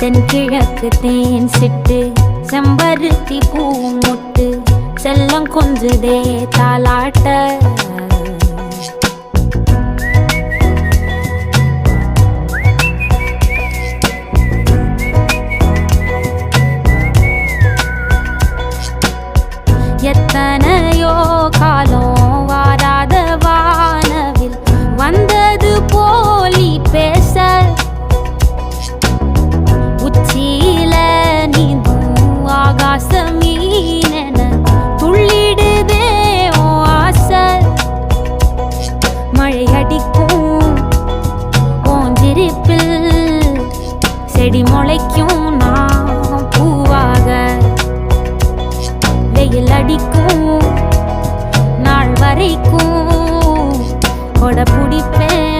தென்கிழக்கு தேன் சிட்டு செம்பருத்தி பூ முட்டு செல்லம் கொஞ்சுதே தாலாட்ட எத்தனையோ காலம் வாராத வானவில் வந்தது போலி பேச உச்சியில நீந்தும் ஆகாச மீனென துள்ளிடுதே ஓ ஆசை மழை அடிக்கும் ஓஞ்சிருப்பில் செடி முளைக்கும் நான் பூவாக வெயில் அடிக்கும் நாள் வரைக்கும் கொடை பிடிப்பேன்